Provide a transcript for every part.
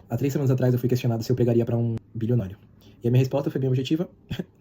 Há 3 semanas atrás eu fui questionado se eu pregaria pra um bilionário. E a minha resposta foi bem objetiva: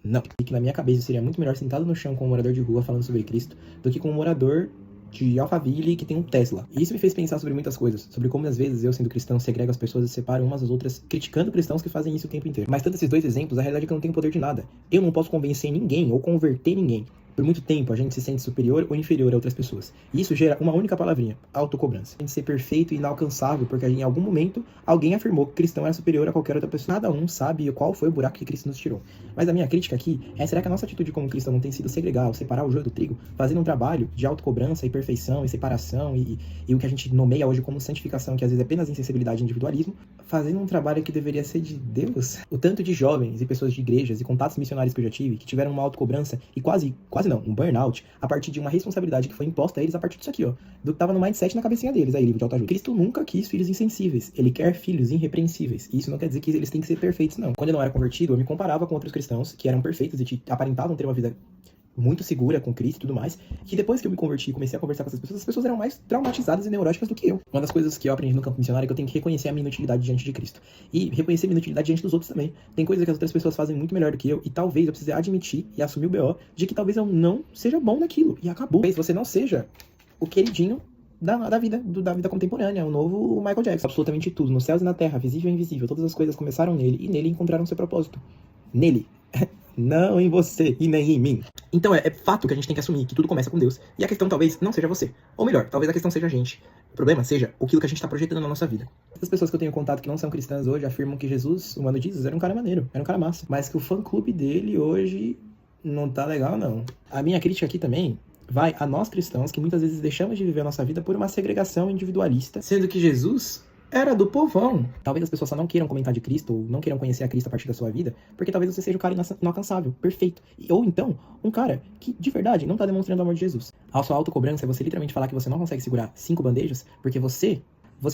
não. E que na minha cabeça seria muito melhor sentado no chão com um morador de rua falando sobre Cristo do que com um morador de Alphaville que tem um Tesla. E isso me fez pensar sobre muitas coisas, sobre como às vezes eu, sendo cristão, segrego as pessoas e separo umas das outras, criticando cristãos que fazem isso o tempo inteiro. Mas tanto esses dois exemplos, a realidade é que eu não tenho poder de nada. Eu não posso convencer ninguém ou converter ninguém. Por muito tempo, a gente se sente superior ou inferior a outras pessoas. E isso gera uma única palavrinha: autocobrança. A gente ser perfeito e inalcançável, porque em algum momento alguém afirmou que cristão era superior a qualquer outra pessoa. Cada um sabe qual foi o buraco que Cristo nos tirou. Mas a minha crítica aqui é: será que a nossa atitude como cristão não tem sido segregar ou separar o joio do trigo, fazendo um trabalho de autocobrança e perfeição e separação e o que a gente nomeia hoje como santificação, que às vezes é apenas insensibilidade e individualismo, fazendo um trabalho que deveria ser de Deus? O tanto de jovens e pessoas de igrejas e contatos missionários que eu já tive, que tiveram uma autocobrança e quase não, um burnout, a partir de uma responsabilidade que foi imposta a eles a partir disso aqui, ó, do que tava no mindset na cabecinha deles, aí, livro de autoajuda. Cristo nunca quis filhos insensíveis, ele quer filhos irrepreensíveis, e isso não quer dizer que eles têm que ser perfeitos, não. Quando eu não era convertido, eu me comparava com outros cristãos que eram perfeitos e aparentavam ter uma vida muito segura com Cristo e tudo mais, que depois que eu me converti e comecei a conversar com essas pessoas, as pessoas eram mais traumatizadas e neuróticas do que eu. Uma das coisas que eu aprendi no campo missionário é que eu tenho que reconhecer a minha inutilidade diante de Cristo. E reconhecer a minha inutilidade diante dos outros também. Tem coisas que as outras pessoas fazem muito melhor do que eu, e talvez eu precise admitir e assumir o BO de que talvez eu não seja bom naquilo. E acabou. Talvez você não seja o queridinho da vida contemporânea, o novo Michael Jackson. Absolutamente tudo, nos céus e na terra, visível e invisível, todas as coisas começaram nele, e nele encontraram seu propósito. Nele. Não em você e nem em mim. Então é fato que a gente tem que assumir que tudo começa com Deus. E a questão talvez não seja você. Ou melhor, talvez a questão seja a gente. O problema seja aquilo que a gente está projetando na nossa vida. As pessoas que eu tenho contato que não são cristãs hoje afirmam que Jesus, o humano de Jesus, era um cara maneiro, era um cara massa. Mas que o fã-clube dele hoje não tá legal, não. A minha crítica aqui também vai a nós cristãos, que muitas vezes deixamos de viver a nossa vida por uma segregação individualista, sendo que Jesus era do povão. Talvez as pessoas só não queiram comentar de Cristo, ou não queiram conhecer a Cristo a partir da sua vida, porque talvez você seja um cara inalcançável, perfeito. Ou então, um cara que, de verdade, não tá demonstrando o amor de Jesus. A sua autocobrança é você literalmente falar que você não consegue segurar 5 bandejas, porque você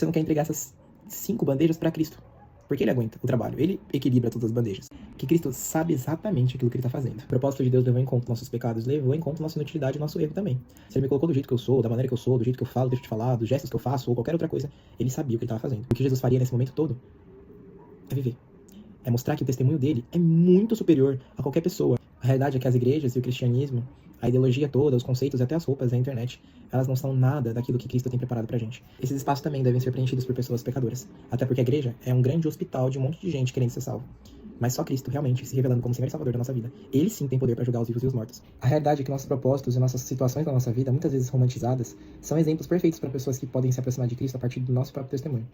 não quer entregar essas 5 bandejas pra Cristo. Porque ele aguenta o trabalho, ele equilibra todas as bandejas. Que Cristo sabe exatamente aquilo que ele tá fazendo. O propósito de Deus levou em conta nossos pecados, levou em conta nossa inutilidade e nosso erro também. Se ele me colocou do jeito que eu sou, da maneira que eu sou, do jeito que eu falo, deixo de falar, dos gestos que eu faço, ou qualquer outra coisa, ele sabia o que ele tava fazendo. O que Jesus faria nesse momento todo é viver. É mostrar que o testemunho dele é muito superior a qualquer pessoa. A realidade é que as igrejas e o cristianismo, a ideologia toda, os conceitos e até as roupas da internet, elas não são nada daquilo que Cristo tem preparado pra gente. Esses espaços também devem ser preenchidos por pessoas pecadoras. Até porque a igreja é um grande hospital de um monte de gente querendo ser salvo. Mas só Cristo realmente se revelando como Senhor e Salvador da nossa vida. Ele sim tem poder para julgar os vivos e os mortos. A realidade é que nossos propósitos e nossas situações da nossa vida, muitas vezes romantizadas, são exemplos perfeitos para pessoas que podem se aproximar de Cristo a partir do nosso próprio testemunho.